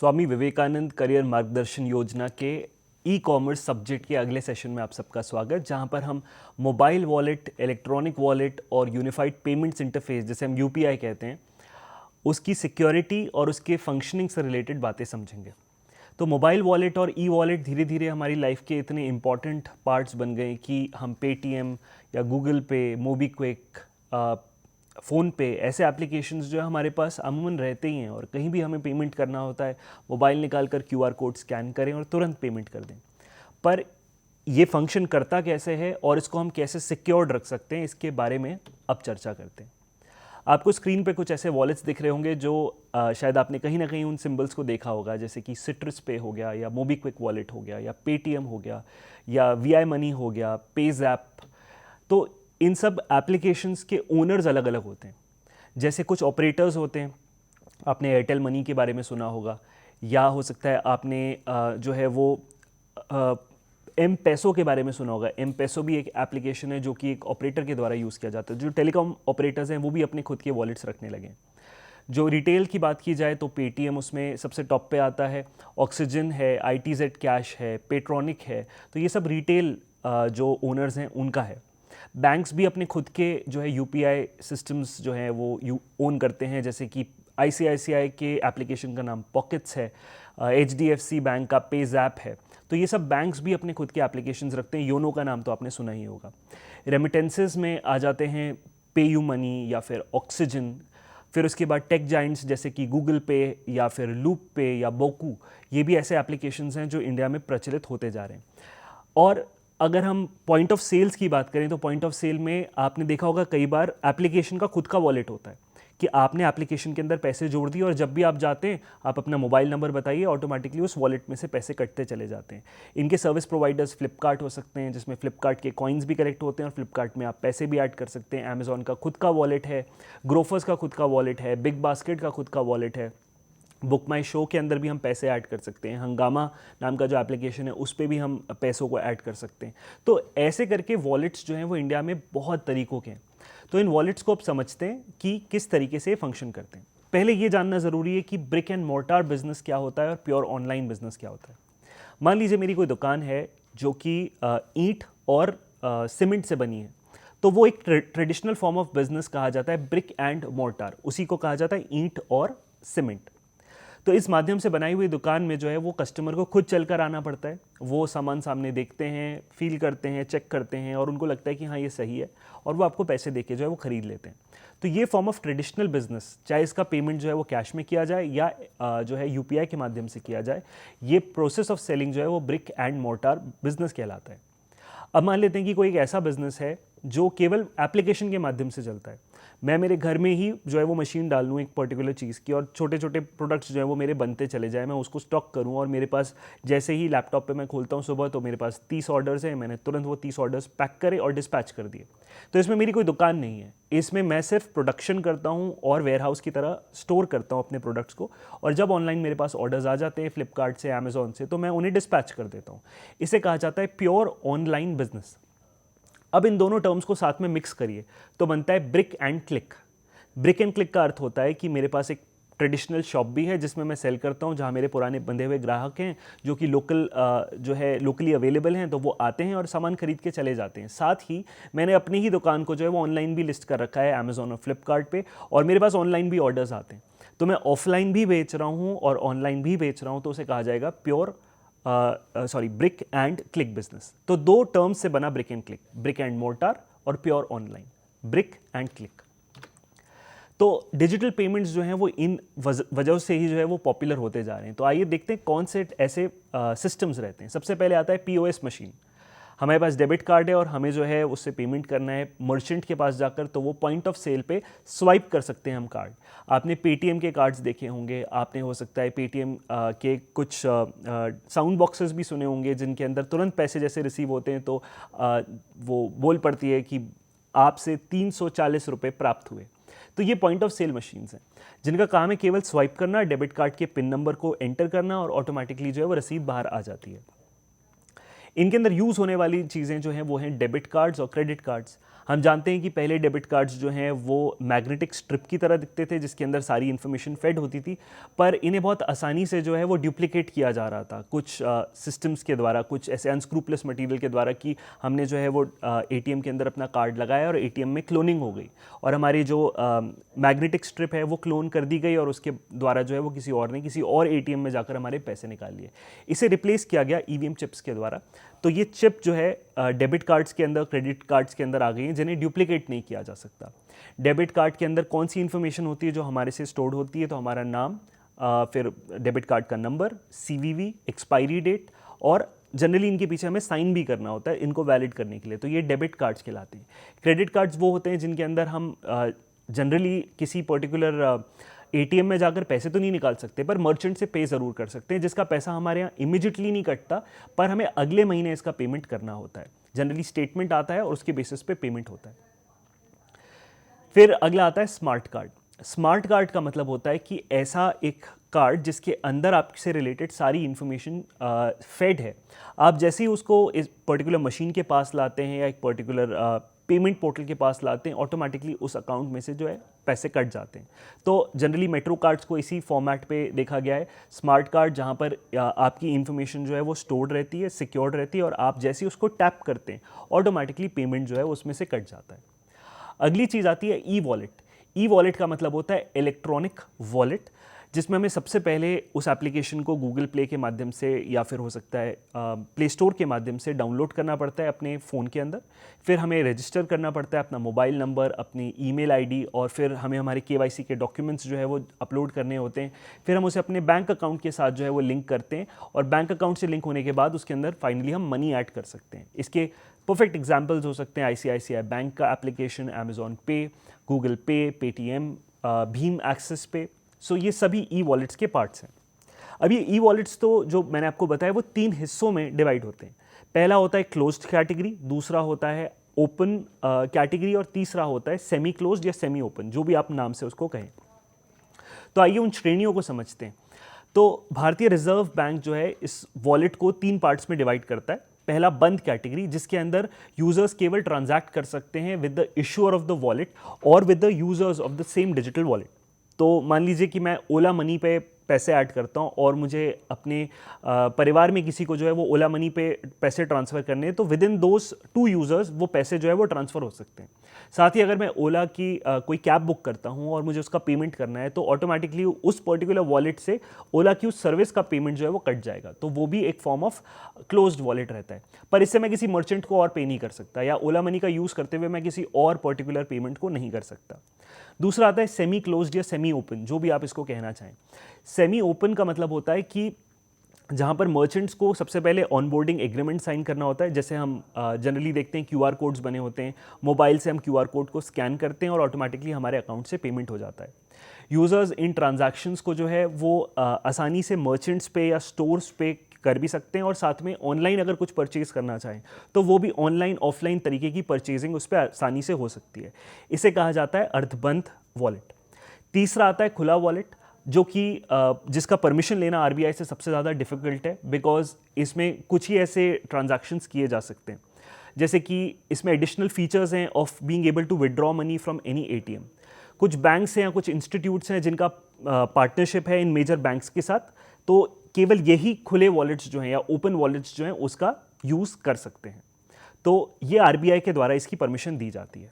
Swami Vivekananda career मार्गदर्शन योजना के ई कॉमर्स सब्जेक्ट के अगले सेशन में आप सबका स्वागत, जहां पर हम मोबाइल वॉलेट, इलेक्ट्रॉनिक वॉलेट और यूनिफाइड पेमेंट्स इंटरफेस, जिसे हम यूपीआई कहते हैं, उसकी सिक्योरिटी और उसके फंक्शनिंग से रिलेटेड बातें समझेंगे। तो मोबाइल वॉलेट और ई वॉलेट धीरे धीरे हमारी लाइफ के इतने इम्पॉर्टेंट पार्ट्स बन गए कि हम पेटीएम या गूगल पे, मोबीक्विक, फ़ोन पे ऐसे एप्लीकेशंस जो है हमारे पास अमूमन रहते ही हैं, और कहीं भी हमें पेमेंट करना होता है मोबाइल निकाल कर क्यूआर कोड स्कैन करें और तुरंत पेमेंट कर दें। पर ये फंक्शन करता कैसे है और इसको हम कैसे सिक्योर्ड रख सकते हैं, इसके बारे में अब चर्चा करते हैं। आपको स्क्रीन पे कुछ ऐसे वॉलेट्स दिख रहे होंगे जो शायद आपने कहीं ना कहीं उन सिंबल्स को देखा होगा, जैसे कि सिट्रस पे हो गया, या मोबीक्विक वॉलेट हो गया, या पेटीएम हो गया, या वीआई मनी हो गया, पेज़ैप। तो इन सब एप्लीकेशंस के ओनर्स अलग अलग होते हैं। जैसे कुछ ऑपरेटर्स होते हैं, आपने एयरटेल मनी के बारे में सुना होगा, या हो सकता है आपने जो है वो एम पैसो के बारे में सुना होगा। एम पैसो भी एक एप्लीकेशन है जो कि एक ऑपरेटर के द्वारा यूज़ किया जाता है। जो टेलीकॉम ऑपरेटर्स हैं वो भी अपने खुद के वॉलेट्स रखने लगे हैं। जो रिटेल की बात की जाए तो पेटीएम उसमें सबसे टॉप पे आता है, ऑक्सीजन है, आईटीजेड कैश है, पेट्रॉनिक है। तो ये सब रिटेल जो ओनर्स हैं उनका है। बैंक्स भी अपने खुद के जो है यूपीआई सिस्टम्स जो हैं वो ओन करते हैं, जैसे कि आईसीआईसीआई के एप्लीकेशन का नाम पॉकेट्स है, एचडीएफसी बैंक का पेज़ैप है। तो ये सब बैंक्स भी अपने खुद के एप्लीकेशंस रखते हैं। योनो का नाम तो आपने सुना ही होगा। रेमिटेंसेस में आ जाते हैं पेयू मनी या फिर ऑक्सीजन। फिर उसके बाद टेक जाइंट्स जैसे कि गूगल पे या फिर लूप पे या बोकू, ये भी ऐसे एप्लीकेशंस हैं जो इंडिया में प्रचलित होते जा रहे हैं। और अगर हम पॉइंट ऑफ सेल्स की बात करें तो पॉइंट ऑफ सेल में आपने देखा होगा कई बार एप्लीकेशन का खुद का वॉलेट होता है कि आपने एप्लीकेशन के अंदर पैसे जोड़ दिए और जब भी आप जाते हैं आप अपना मोबाइल नंबर बताइए, ऑटोमेटिकली उस वॉलेट में से पैसे कटते चले जाते हैं। इनके सर्विस प्रोवाइडर्स फ्लिपकार्ट हो सकते हैं, जिसमें फ्लिपकार्ट के कॉइन्स भी कलेक्ट होते हैं और फ्लिपकार्ट में आप पैसे भी ऐड कर सकते हैं। अमेजॉन का खुद का वॉलेट है, ग्रोफर्स का खुद का वॉलेट है, बिग बास्केट का खुद का वॉलेट है, बुक माई शो के अंदर भी हम पैसे ऐड कर सकते हैं, हंगामा नाम का जो एप्लीकेशन है उस पर भी हम पैसों को ऐड कर सकते हैं। तो ऐसे करके वॉलेट्स जो हैं वो इंडिया में बहुत तरीक़ों के हैं। तो इन वॉलेट्स को आप समझते हैं कि किस तरीके से फंक्शन करते हैं। पहले ये जानना ज़रूरी है कि ब्रिक एंड मोर्टार बिजनेस क्या होता है और प्योर ऑनलाइन बिजनेस क्या होता है। मान लीजिए मेरी कोई दुकान है जो कि ईंट और सीमेंट से बनी है, तो वो एक ट्रेडिशनल फॉर्म ऑफ बिजनेस कहा जाता है, ब्रिक एंड मोर्टार। उसी को कहा जाता है ईंट और सीमेंट। तो इस माध्यम से बनाई हुई दुकान में जो है वो कस्टमर को खुद चलकर आना पड़ता है। वो सामान सामने देखते हैं, फील करते हैं, चेक करते हैं और उनको लगता है कि हाँ ये सही है, और वो आपको पैसे देके जो है वो ख़रीद लेते हैं। तो ये फॉर्म ऑफ ट्रेडिशनल बिजनेस, चाहे इसका पेमेंट जो है वो कैश में किया जाए या जो है यूपीआई के माध्यम से किया जाए, ये प्रोसेस ऑफ सेलिंग जो है वो ब्रिक एंड मोर्टार बिजनेस कहलाता है। अब मान लेते हैं कि कोई एक ऐसा बिजनेस है जो केवल एप्लीकेशन के माध्यम से चलता है। मैं मेरे घर में ही जो है वो मशीन डाल लूँ एक पर्टिकुलर चीज़ की, और छोटे छोटे प्रोडक्ट्स जो है वो मेरे बनते चले जाए, मैं उसको स्टॉक करूँ, और मेरे पास जैसे ही लैपटॉप पे मैं खोलता हूँ सुबह तो मेरे पास 30 ऑर्डर्स हैं, मैंने तुरंत वो 30 ऑर्डर्स पैक करे और डिस्पैच कर दिए। तो इसमें मेरी कोई दुकान नहीं है, इसमें मैं सिर्फ प्रोडक्शन करता हूँ और वेयरहाउस की तरह स्टोर करता हूँ अपने प्रोडक्ट्स को, और जब ऑनलाइन मेरे पास ऑर्डर्स आ जाते हैं फ्लिपकार्ट से, अमेजॉन से, तो मैं उन्हें डिस्पैच कर देता हूँ। इसे कहा जाता है प्योर ऑनलाइन बिजनेस। अब इन दोनों टर्म्स को साथ में मिक्स करिए तो बनता है brick and click. Brick and click का अर्थ होता है कि मेरे पास एक ट्रेडिशनल शॉप भी है जिसमें मैं सेल करता हूँ, जहाँ मेरे पुराने बंधे हुए ग्राहक हैं जो कि लोकल जो है लोकली अवेलेबल हैं, तो वो आते हैं और सामान खरीद के चले जाते हैं। साथ ही मैंने अपनी ही दुकान को जो है वो ऑनलाइन भी लिस्ट कर रखा है अमेजॉन और फ्लिपकार्ट पे, और मेरे पास ऑनलाइन भी ऑर्डर्स आते हैं। तो मैं ऑफलाइन भी बेच रहा हूँ और ऑनलाइन भी बेच रहा हूँ, तो उसे कहा जाएगा pure brick and click business. तो दो टर्म्स से बना brick and click, brick and mortar और pure online, brick and click. तो डिजिटल पेमेंट्स जो हैं वो इन वजह से ही जो है वो पॉपुलर होते जा रहे हैं। तो आइए देखते हैं कौन से ऐसे सिस्टम्स रहते हैं। सबसे पहले आता है पीओएस मशीन। हमारे पास डेबिट कार्ड है और हमें जो है उससे पेमेंट करना है मर्चेंट के पास जाकर, तो वो पॉइंट ऑफ सेल पे स्वाइप कर सकते हैं हम कार्ड। आपने पेटीएम के कार्ड्स देखे होंगे, आपने हो सकता है पेटीएम के कुछ साउंड बॉक्सेस भी सुने होंगे जिनके अंदर तुरंत पैसे जैसे रिसीव होते हैं तो वो बोल पड़ती है कि आपसे 340 रुपये प्राप्त हुए। तो ये पॉइंट ऑफ सेल मशीन्स हैं जिनका काम है केवल स्वाइप करना, डेबिट कार्ड के पिन नंबर को एंटर करना, और ऑटोमेटिकली जो है वो रसीद बाहर आ जाती है। इनके अंदर यूज़ होने वाली चीज़ें जो हैं वो हैं डेबिट कार्ड्स और क्रेडिट कार्ड्स। हम जानते हैं कि पहले डेबिट कार्ड्स जो हैं वो मैग्नेटिक स्ट्रिप की तरह दिखते थे जिसके अंदर सारी इन्फॉर्मेशन फेड होती थी, पर इन्हें बहुत आसानी से जो है वो डुप्लीकेट किया जा रहा था कुछ सिस्टम्स के द्वारा, कुछ ऐसे अनस्क्रूपलेस मटेरियल के द्वारा कि हमने जो है वो एटीएम के अंदर अपना कार्ड लगाया और एटीएम में क्लोनिंग हो गई और हमारी जो मैग्नेटिक स्ट्रिप है वो क्लोन कर दी गई और उसके द्वारा जो है वो किसी और ने किसी और एटीएम में जाकर हमारे पैसे निकाल लिए। इसे रिप्लेस किया गया ईवीएम चिप्स के द्वारा। तो ये चिप जो है डेबिट कार्ड्स के अंदर, क्रेडिट कार्ड्स के अंदर आ गई हैं जिन्हें डुप्लीकेट नहीं किया जा सकता। डेबिट कार्ड के अंदर कौन सी इन्फॉर्मेशन होती है जो हमारे से स्टोर्ड होती है? तो हमारा नाम, फिर डेबिट कार्ड का नंबर, सीवीवी, एक्सपायरी डेट, और जनरली इनके पीछे हमें साइन भी करना होता है इनको वैलिड करने के लिए। तो ये डेबिट कार्ड्स कहलाते हैं। क्रेडिट कार्ड्स वो होते हैं जिनके अंदर हम जनरली किसी पर्टिकुलर एटीएम में जाकर पैसे तो नहीं निकाल सकते पर मर्चेंट से पे ज़रूर कर सकते हैं, जिसका पैसा हमारे यहाँ इमीडिएटली नहीं कटता पर हमें अगले महीने इसका पेमेंट करना होता है। जनरली स्टेटमेंट आता है और उसके बेसिस पे पेमेंट होता है। फिर अगला आता है स्मार्ट कार्ड। स्मार्ट कार्ड का मतलब होता है कि ऐसा एक कार्ड जिसके अंदर आपसे रिलेटेड सारी इन्फॉर्मेशन फेड है। आप जैसे ही उसको इस पर्टिकुलर मशीन के पास लाते हैं या एक पर्टिकुलर पेमेंट पोर्टल के पास लाते हैं, ऑटोमेटिकली उस अकाउंट में से जो है पैसे कट जाते हैं। तो जनरली मेट्रो कार्ड्स को इसी फॉर्मेट पे देखा गया है। स्मार्ट कार्ड जहाँ पर आपकी इन्फॉर्मेशन जो है वो स्टोर्ड रहती है, सिक्योर्ड रहती है और आप जैसे ही उसको टैप करते हैं ऑटोमेटिकली पेमेंट जो है उसमें से कट जाता है। अगली चीज़ आती है ई वॉलेट। ई वॉलेट का मतलब होता है इलेक्ट्रॉनिक वॉलेट, जिसमें हमें सबसे पहले उस एप्लीकेशन को गूगल प्ले के माध्यम से या फिर हो सकता है प्ले स्टोर के माध्यम से डाउनलोड करना पड़ता है अपने फ़ोन के अंदर। फिर हमें रजिस्टर करना पड़ता है अपना मोबाइल नंबर, अपनी ईमेल आईडी, और फिर हमें हमारे केवाईसी के डॉक्यूमेंट्स जो है वो अपलोड करने होते हैं। फिर हम उसे अपने बैंक अकाउंट के साथ जो है वो लिंक करते हैं और बैंक अकाउंट से लिंक होने के बाद उसके अंदर फाइनली हम मनी ऐड कर सकते हैं। इसके परफेक्ट एग्जाम्पल्स हो सकते हैं आईसीआईसीआई बैंक का एप्लीकेशन, अमेजॉन पे, गूगल पे, पेटीएम, भीम एक्सिस पे। सो ये सभी ई वॉलेट्स के पार्ट्स हैं। अब ये ई वॉलेट्स तो जो मैंने आपको बताया वो 3 हिस्सों में डिवाइड होते हैं। पहला होता है क्लोज्ड कैटेगरी, दूसरा होता है ओपन कैटेगरी और तीसरा होता है सेमी क्लोज्ड या सेमी ओपन, जो भी आप नाम से उसको कहें। तो आइए उन श्रेणियों को समझते हैं। तो भारतीय रिजर्व बैंक जो है इस वॉलेट को 3 पार्ट्स में डिवाइड करता है। पहला बंद कैटेगरी, जिसके अंदर यूजर्स केवल ट्रांजैक्ट कर सकते हैं with the issuer of the wallet और with the users of the same digital wallet. तो मान लीजिए कि मैं ओला मनी पे पैसे ऐड करता हूँ और मुझे अपने परिवार में किसी को जो है वो ओला मनी पे पैसे ट्रांसफ़र करने हैं, तो विद इन दोज 2 यूज़र्स वो पैसे जो है वो ट्रांसफ़र हो सकते हैं। साथ ही अगर मैं ओला की कोई कैब बुक करता हूँ और मुझे उसका पेमेंट करना है तो ऑटोमेटिकली उस पर्टिकुलर वॉलेट से ओला की उस सर्विस का पेमेंट जो है वो कट जाएगा। तो वो भी एक फॉर्म ऑफ क्लोज्ड वॉलेट रहता है, पर इससे मैं किसी मर्चेंट को और पे नहीं कर सकता या ओला मनी का यूज़ करते हुए मैं किसी और पर्टिकुलर पेमेंट को नहीं कर सकता। दूसरा आता है सेमी क्लोज्ड या सेमी ओपन, जो भी आप इसको कहना चाहें। सेमी ओपन का मतलब होता है कि जहाँ पर मर्चेंट्स को सबसे पहले ऑनबोर्डिंग एग्रीमेंट साइन करना होता है। जैसे हम जनरली देखते हैं क्यूआर कोड्स बने होते हैं, मोबाइल से हम क्यूआर कोड को स्कैन करते हैं और ऑटोमेटिकली हमारे अकाउंट से पेमेंट हो जाता है। यूज़र्स इन ट्रांजैक्शंस को जो है वो आसानी से मर्चेंट्स पे या स्टोर्स पे कर भी सकते हैं और साथ में ऑनलाइन अगर कुछ परचेज करना चाहें तो वो भी ऑनलाइन ऑफलाइन तरीके की परचेजिंग उस पर आसानी से हो सकती है। इसे कहा जाता है अर्धबंद वॉलेट। तीसरा आता है खुला वॉलेट, जो कि जिसका परमिशन लेना आरबीआई से सबसे ज़्यादा डिफ़िकल्ट है, बिकॉज इसमें कुछ ही ऐसे ट्रांजैक्शंस किए जा सकते हैं, जैसे कि इसमें एडिशनल फीचर्स हैं of being able to withdraw money from any ATM. कुछ बैंक्स हैं या कुछ इंस्टीट्यूट्स हैं जिनका पार्टनरशिप है इन मेजर बैंक्स के साथ, तो केवल यही खुले वॉलेट्स जो हैं या ओपन वॉलेट्स जो हैं उसका यूज़ कर सकते हैं। तो ये आरबीआई के द्वारा इसकी परमिशन दी जाती है।